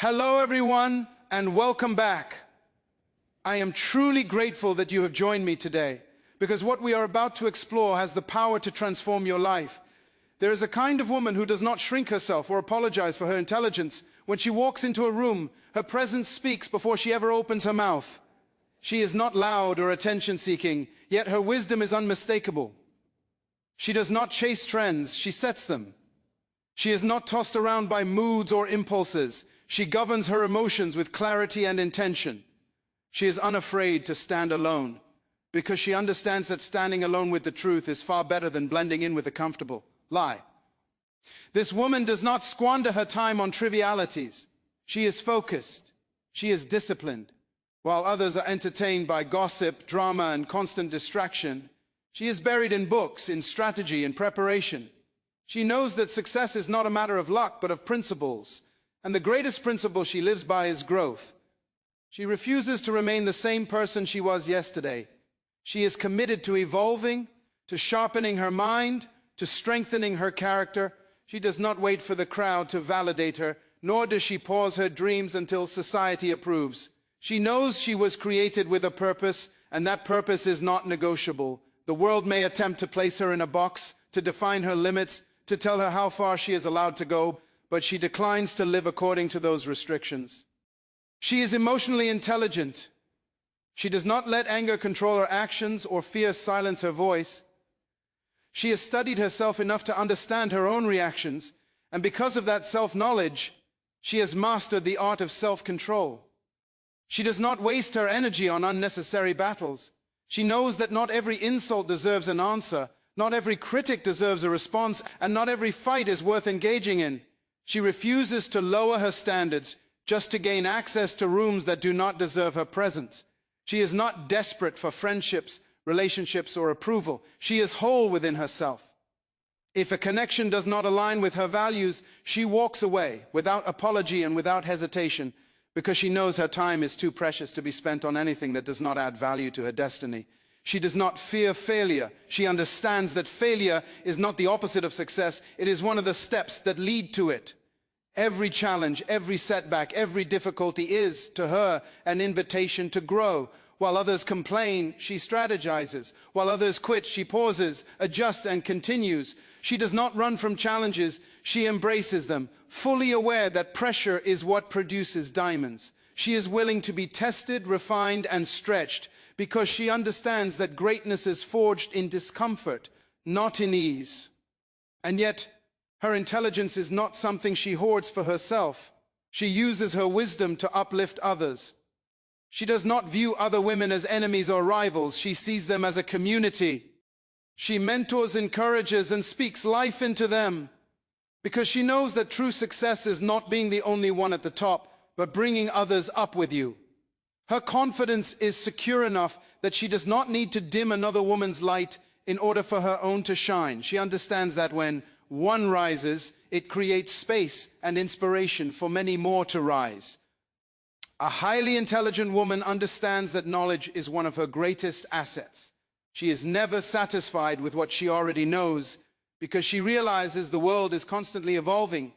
Hello everyone, and welcome back. I am truly grateful that you have joined me today, because what we are about to explore has the power to transform your life. There is a kind of woman who does not shrink herself or apologize for her intelligence. When she walks into a room, her presence speaks before she ever opens her mouth. She is not loud or attention-seeking, yet her wisdom is unmistakable. She does not chase trends, she sets them. She is not tossed around by moods or impulses. She governs her emotions with clarity and intention. She is unafraid to stand alone, because she understands that standing alone with the truth is far better than blending in with a comfortable lie. This woman does not squander her time on trivialities. She is focused. She is disciplined. While others are entertained by gossip, drama, and constant distraction, she is buried in books, in strategy, in preparation. She knows that success is not a matter of luck, but of principles. And the greatest principle she lives by is growth. She refuses to remain the same person she was yesterday. She is committed to evolving, to sharpening her mind, to strengthening her character. She does not wait for the crowd to validate her, nor does she pause her dreams until society approves. She knows she was created with a purpose, and that purpose is not negotiable. The world may attempt to place her in a box, to define her limits, to tell her how far she is allowed to go, but she declines to live according to those restrictions. She is emotionally intelligent. She does not let anger control her actions or fear silence her voice. She has studied herself enough to understand her own reactions, and because of that self-knowledge, she has mastered the art of self-control. She does not waste her energy on unnecessary battles. She knows that not every insult deserves an answer, not every critic deserves a response, and not every fight is worth engaging in. She refuses to lower her standards just to gain access to rooms that do not deserve her presence. She is not desperate for friendships, relationships, or approval. She is whole within herself. If a connection does not align with her values, she walks away without apology and without hesitation, because she knows her time is too precious to be spent on anything that does not add value to her destiny. She does not fear failure. She understands that failure is not the opposite of success. It is one of the steps that lead to it. Every challenge, every setback, every difficulty is, to her, an invitation to grow. While others complain, she strategizes. While others quit, she pauses, adjusts, and continues. She does not run from challenges. She embraces them, fully aware that pressure is what produces diamonds. She is willing to be tested, refined, and stretched, because she understands that greatness is forged in discomfort, not in ease. And yet, her intelligence is not something she hoards for herself. She uses her wisdom to uplift others. She does not view other women as enemies or rivals. She sees them as a community. She mentors, encourages, and speaks life into them, because she knows that true success is not being the only one at the top, but bringing others up with you. Her confidence is secure enough that she does not need to dim another woman's light in order for her own to shine. She understands that when one rises, it creates space and inspiration for many more to rise. A highly intelligent woman understands that knowledge is one of her greatest assets. She is never satisfied with what she already knows, because she realizes the world is constantly evolving.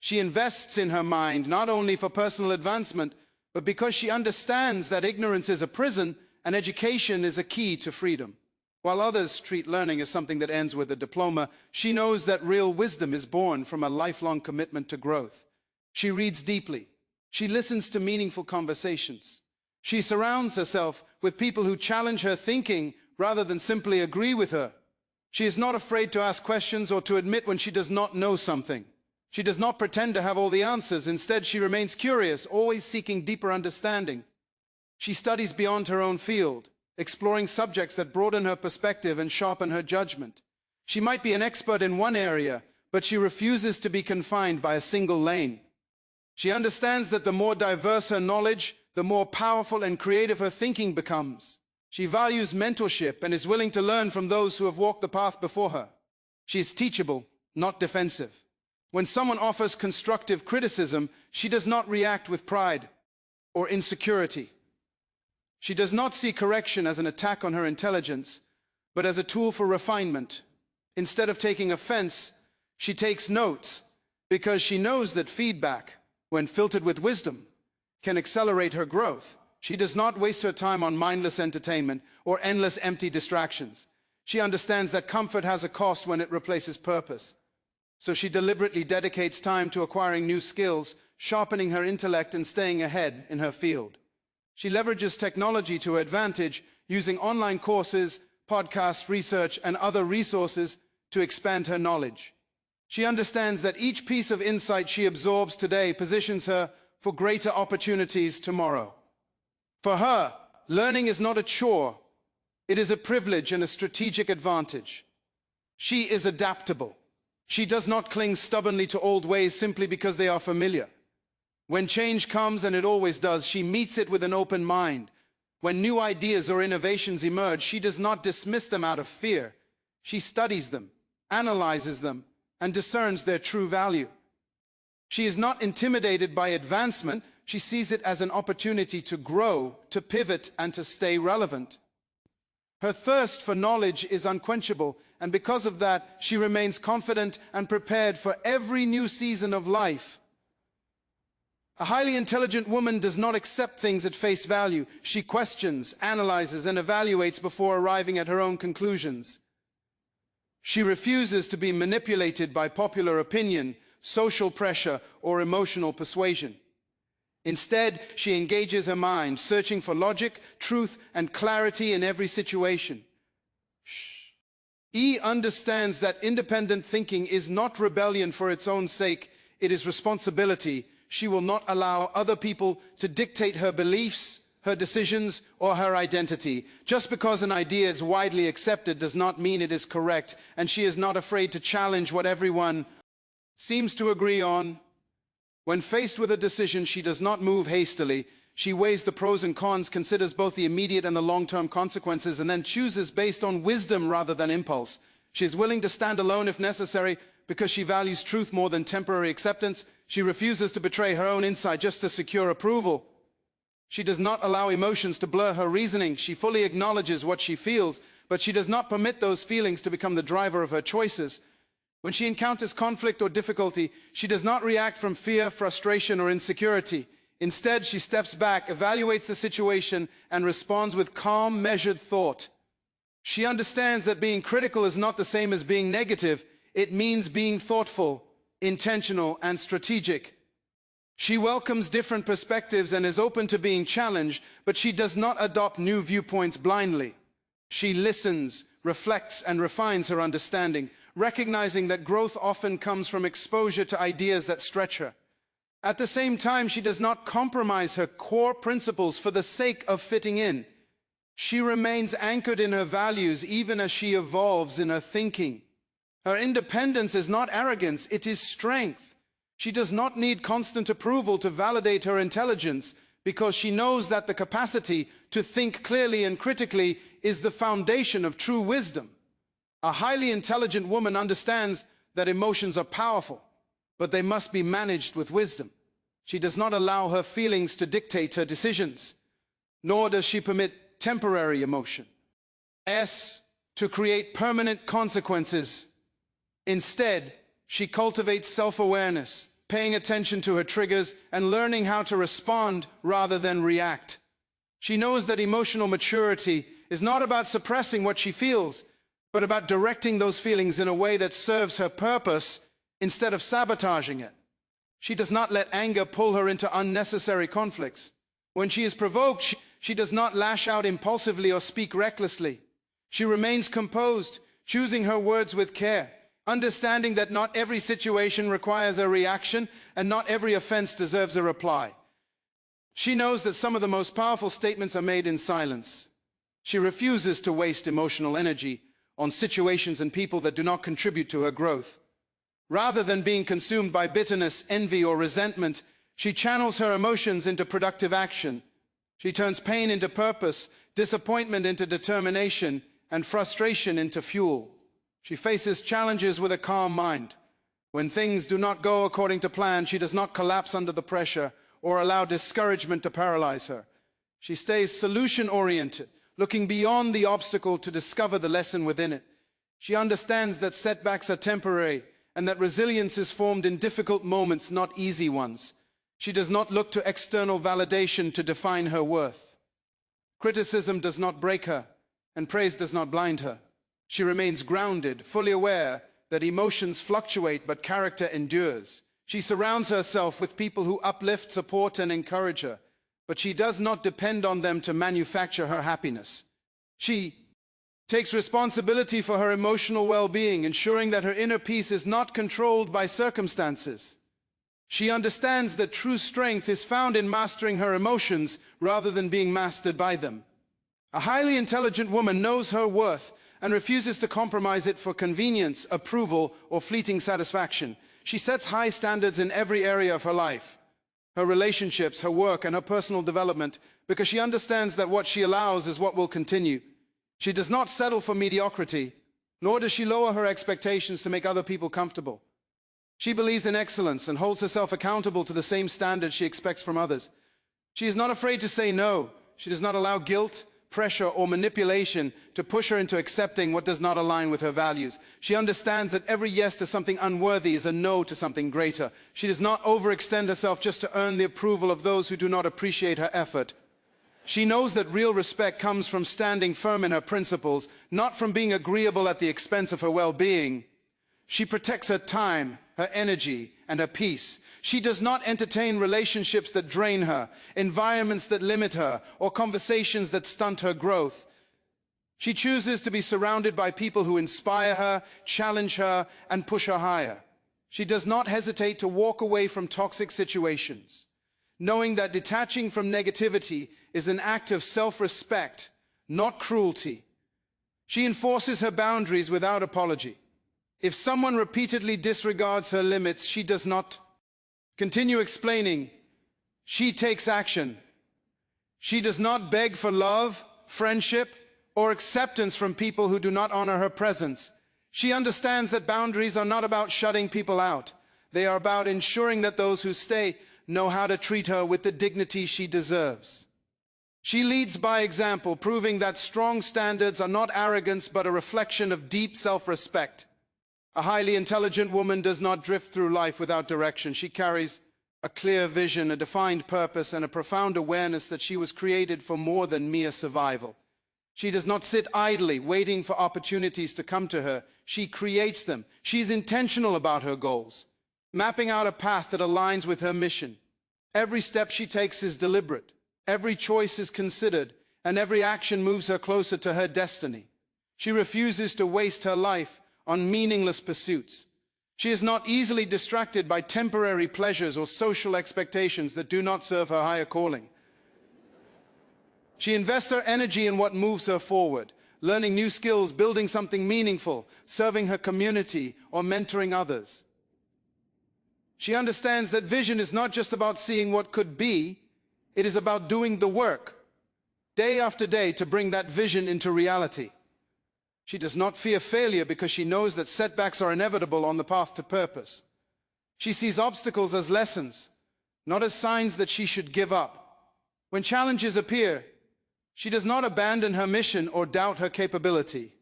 She invests in her mind, not only for personal advancement, but because she understands that ignorance is a prison and education is a key to freedom. While others treat learning as something that ends with a diploma, she knows that real wisdom is born from a lifelong commitment to growth. She reads deeply. She listens to meaningful conversations. She surrounds herself with people who challenge her thinking rather than simply agree with her. She is not afraid to ask questions or to admit when she does not know something. She does not pretend to have all the answers. Instead, she remains curious, always seeking deeper understanding. She studies beyond her own field, exploring subjects that broaden her perspective and sharpen her judgment. She might be an expert in one area, but she refuses to be confined by a single lane. She understands that the more diverse her knowledge, the more powerful and creative her thinking becomes. She values mentorship and is willing to learn from those who have walked the path before her. She is teachable, not defensive. When someone offers constructive criticism, she does not react with pride or insecurity. She does not see correction as an attack on her intelligence, but as a tool for refinement. Instead of taking offense, she takes notes, because she knows that feedback, when filtered with wisdom, can accelerate her growth. She does not waste her time on mindless entertainment or endless empty distractions. She understands that comfort has a cost when it replaces purpose. So she deliberately dedicates time to acquiring new skills, sharpening her intellect and staying ahead in her field. She leverages technology to her advantage, using online courses, podcasts, research, and other resources to expand her knowledge. She understands that each piece of insight she absorbs today positions her for greater opportunities tomorrow. For her, learning is not a chore. It is a privilege and a strategic advantage. She is adaptable. She does not cling stubbornly to old ways simply because they are familiar. When change comes, and it always does, she meets it with an open mind. When new ideas or innovations emerge, she does not dismiss them out of fear. She studies them, analyzes them, and discerns their true value. She is not intimidated by advancement. She sees it as an opportunity to grow, to pivot, and to stay relevant. Her thirst for knowledge is unquenchable, and because of that, she remains confident and prepared for every new season of life. A highly intelligent woman does not accept things at face value. She questions, analyzes, and evaluates before arriving at her own conclusions. She refuses to be manipulated by popular opinion, social pressure, or emotional persuasion. Instead, she engages her mind, searching for logic, truth, and clarity in every situation. E understands that independent thinking is not rebellion for its own sake, it is responsibility. She will not allow other people to dictate her beliefs, her decisions, or her identity. Just because an idea is widely accepted does not mean it is correct, and she is not afraid to challenge what everyone seems to agree on. When faced with a decision, she does not move hastily. She weighs the pros and cons, considers both the immediate and the long-term consequences, and then chooses based on wisdom rather than impulse. She is willing to stand alone if necessary because she values truth more than temporary acceptance. She refuses to betray her own insight just to secure approval. She does not allow emotions to blur her reasoning. She fully acknowledges what she feels, but she does not permit those feelings to become the driver of her choices. When she encounters conflict or difficulty, she does not react from fear, frustration, or insecurity. Instead, she steps back, evaluates the situation, and responds with calm, measured thought. She understands that being critical is not the same as being negative. It means being thoughtful, intentional, and strategic. She welcomes different perspectives and is open to being challenged, but she does not adopt new viewpoints blindly. She listens, reflects, and refines her understanding, recognizing that growth often comes from exposure to ideas that stretch her. At the same time, she does not compromise her core principles for the sake of fitting in. She remains anchored in her values even as she evolves in her thinking. Her independence is not arrogance, it is strength. She does not need constant approval to validate her intelligence because she knows that the capacity to think clearly and critically is the foundation of true wisdom. A highly intelligent woman understands that emotions are powerful, but they must be managed with wisdom. She does not allow her feelings to dictate her decisions, nor does she permit temporary emotion. To create permanent consequences. Instead, she cultivates self-awareness, paying attention to her triggers and learning how to respond rather than react. She knows that emotional maturity is not about suppressing what she feels, but about directing those feelings in a way that serves her purpose instead of sabotaging it. She does not let anger pull her into unnecessary conflicts. When she is provoked, she does not lash out impulsively or speak recklessly. She remains composed, choosing her words with care, understanding that not every situation requires a reaction and not every offense deserves a reply. She knows that some of the most powerful statements are made in silence. She refuses to waste emotional energy on situations and people that do not contribute to her growth. Rather than being consumed by bitterness, envy, or resentment, she channels her emotions into productive action. She turns pain into purpose, disappointment into determination, and frustration into fuel. She faces challenges with a calm mind. When things do not go according to plan, she does not collapse under the pressure or allow discouragement to paralyze her. She stays solution-oriented, looking beyond the obstacle to discover the lesson within it. She understands that setbacks are temporary and that resilience is formed in difficult moments, not easy ones. She does not look to external validation to define her worth. Criticism does not break her, and praise does not blind her. She remains grounded, fully aware that emotions fluctuate but character endures. She surrounds herself with people who uplift, support, and encourage her, but she does not depend on them to manufacture her happiness. She takes responsibility for her emotional well-being, ensuring that her inner peace is not controlled by circumstances. She understands that true strength is found in mastering her emotions rather than being mastered by them. A highly intelligent woman knows her worth and refuses to compromise it for convenience, approval, or fleeting satisfaction. She sets high standards in every area of her life, her relationships, her work, and her personal development, because she understands that what she allows is what will continue. She does not settle for mediocrity, nor does she lower her expectations to make other people comfortable. She believes in excellence and holds herself accountable to the same standards she expects from others. She is not afraid to say no. She does not allow guilt, pressure, or manipulation to push her into accepting what does not align with her values. She understands that every yes to something unworthy is a no to something greater. She does not overextend herself just to earn the approval of those who do not appreciate her effort. She knows that real respect comes from standing firm in her principles, not from being agreeable at the expense of her well-being. She protects her time, her energy, and her peace. She does not entertain relationships that drain her, environments that limit her, or conversations that stunt her growth. She chooses to be surrounded by people who inspire her, challenge her, and push her higher. She does not hesitate to walk away from toxic situations, knowing that detaching from negativity is an act of self-respect, not cruelty. She enforces her boundaries without apology. If someone repeatedly disregards her limits, she does not continue explaining. She takes action. She does not beg for love, friendship, or acceptance from people who do not honor her presence. She understands that boundaries are not about shutting people out. They are about ensuring that those who stay know how to treat her with the dignity she deserves. She leads by example, proving that strong standards are not arrogance but a reflection of deep self-respect. A highly intelligent woman does not drift through life without direction. She carries a clear vision, a defined purpose, and a profound awareness that she was created for more than mere survival. She does not sit idly, waiting for opportunities to come to her. She creates them. She is intentional about her goals, mapping out a path that aligns with her mission. Every step she takes is deliberate. Every choice is considered, and every action moves her closer to her destiny. She refuses to waste her life on meaningless pursuits. She is not easily distracted by temporary pleasures or social expectations that do not serve her higher calling. She invests her energy in what moves her forward, learning new skills, building something meaningful, serving her community, or mentoring others. She understands that vision is not just about seeing what could be, it is about doing the work, day after day, to bring that vision into reality. She does not fear failure because she knows that setbacks are inevitable on the path to purpose. She sees obstacles as lessons, not as signs that she should give up. When challenges appear, she does not abandon her mission or doubt her capability.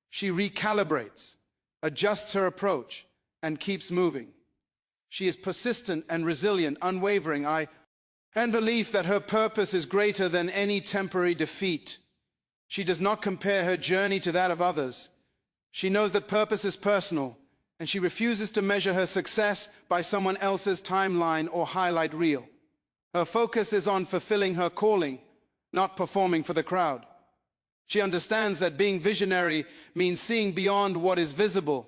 She recalibrates, adjusts her approach, and keeps moving. She is persistent and resilient, unwavering, and belief that her purpose is greater than any temporary defeat. She does not compare her journey to that of others. She knows that purpose is personal, and she refuses to measure her success by someone else's timeline or highlight reel. Her focus is on fulfilling her calling, not performing for the crowd. She understands that being visionary means seeing beyond what is visible,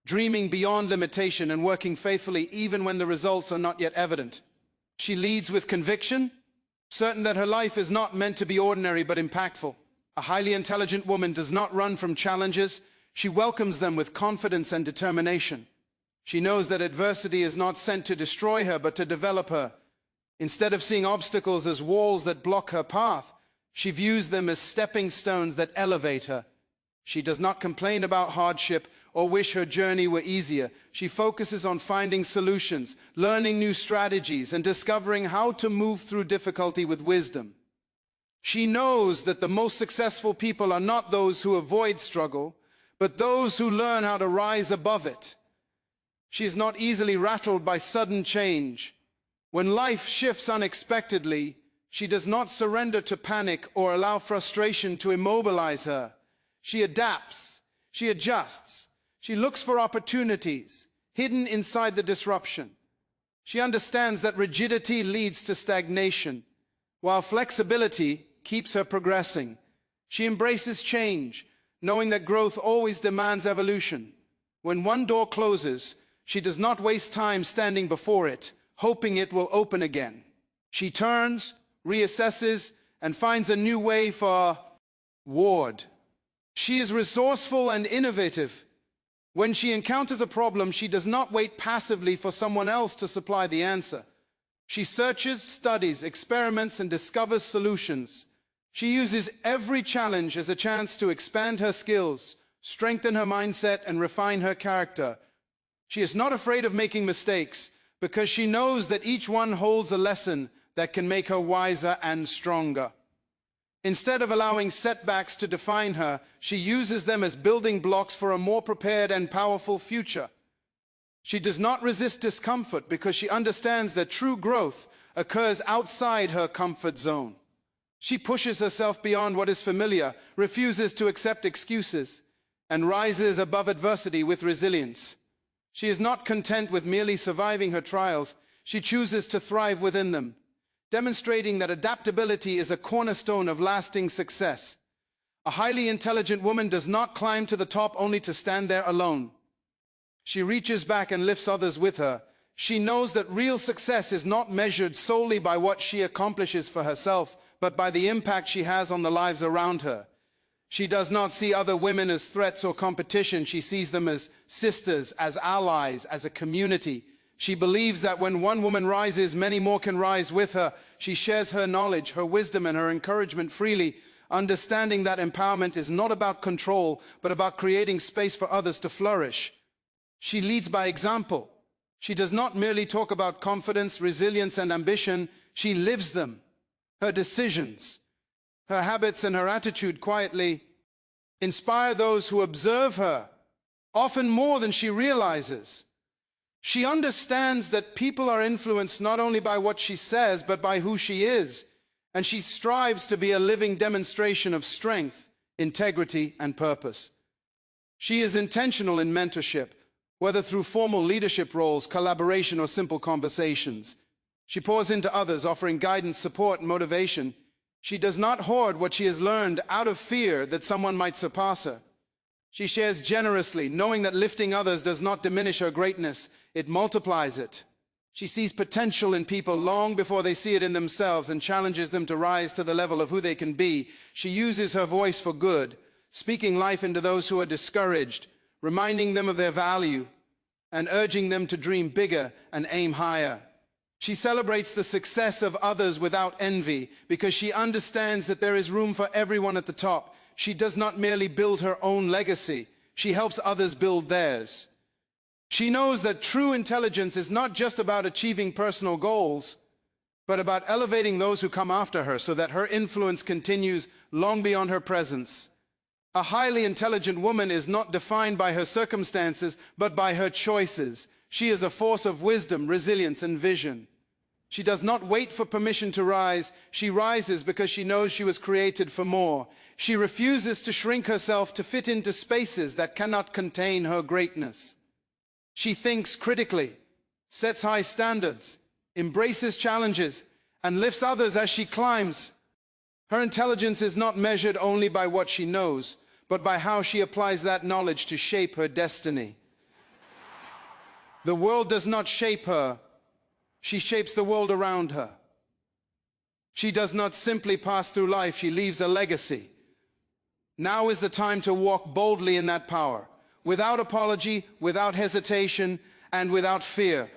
dreaming beyond limitation, and working faithfully even when the results are not yet evident. She leads with conviction, certain that her life is not meant to be ordinary but impactful. A highly intelligent woman does not run from challenges. She welcomes them with confidence and determination. She knows that adversity is not sent to destroy her, but to develop her. Instead of seeing obstacles as walls that block her path, she views them as stepping stones that elevate her. She does not complain about hardship or wish her journey were easier. She focuses on finding solutions, learning new strategies, and discovering how to move through difficulty with wisdom. She knows that the most successful people are not those who avoid struggle, but those who learn how to rise above it. She is not easily rattled by sudden change. When life shifts unexpectedly, she does not surrender to panic or allow frustration to immobilize her. She adapts, she adjusts, she looks for opportunities hidden inside the disruption. She understands that rigidity leads to stagnation, while flexibility keeps her progressing. She embraces change, knowing that growth always demands evolution. When one door closes, she does not waste time standing before it, hoping it will open again. She turns, reassesses, and finds a new way forward. She is resourceful and innovative. When she encounters a problem, she does not wait passively for someone else to supply the answer. She searches, studies, experiments, and discovers solutions. She uses every challenge as a chance to expand her skills, strengthen her mindset, and refine her character. She is not afraid of making mistakes because she knows that each one holds a lesson that can make her wiser and stronger. Instead of allowing setbacks to define her, she uses them as building blocks for a more prepared and powerful future. She does not resist discomfort because she understands that true growth occurs outside her comfort zone. She pushes herself beyond what is familiar, refuses to accept excuses, and rises above adversity with resilience. She is not content with merely surviving her trials. She chooses to thrive within them, demonstrating that adaptability is a cornerstone of lasting success. A highly intelligent woman does not climb to the top only to stand there alone. She reaches back and lifts others with her. She knows that real success is not measured solely by what she accomplishes for herself, but by the impact she has on the lives around her. She does not see other women as threats or competition. She sees them as sisters, as allies, as a community. She believes that when one woman rises, many more can rise with her. She shares her knowledge, her wisdom, and her encouragement freely, understanding that empowerment is not about control, but about creating space for others to flourish. She leads by example. She does not merely talk about confidence, resilience, and ambition. She lives them. Her decisions, her habits, and her attitude quietly inspire those who observe her, often more than she realizes. She understands that people are influenced not only by what she says, but by who she is, and she strives to be a living demonstration of strength, integrity, and purpose. She is intentional in mentorship, whether through formal leadership roles, collaboration, or simple conversations. She pours into others, offering guidance, support, and motivation. She does not hoard what she has learned out of fear that someone might surpass her. She shares generously, knowing that lifting others does not diminish her greatness, it multiplies it. She sees potential in people long before they see it in themselves and challenges them to rise to the level of who they can be. She uses her voice for good, speaking life into those who are discouraged, reminding them of their value, and urging them to dream bigger and aim higher. She celebrates the success of others without envy because she understands that there is room for everyone at the top. She does not merely build her own legacy, she helps others build theirs. She knows that true intelligence is not just about achieving personal goals, but about elevating those who come after her so that her influence continues long beyond her presence. A highly intelligent woman is not defined by her circumstances, but by her choices. She is a force of wisdom, resilience, and vision. She does not wait for permission to rise. She rises because she knows she was created for more. She refuses to shrink herself to fit into spaces that cannot contain her greatness. She thinks critically, sets high standards, embraces challenges, and lifts others as she climbs. Her intelligence is not measured only by what she knows, but by how she applies that knowledge to shape her destiny. The world does not shape her. She shapes the world around her. She does not simply pass through life, she leaves a legacy. Now is the time to walk boldly in that power, without apology, without hesitation, and without fear.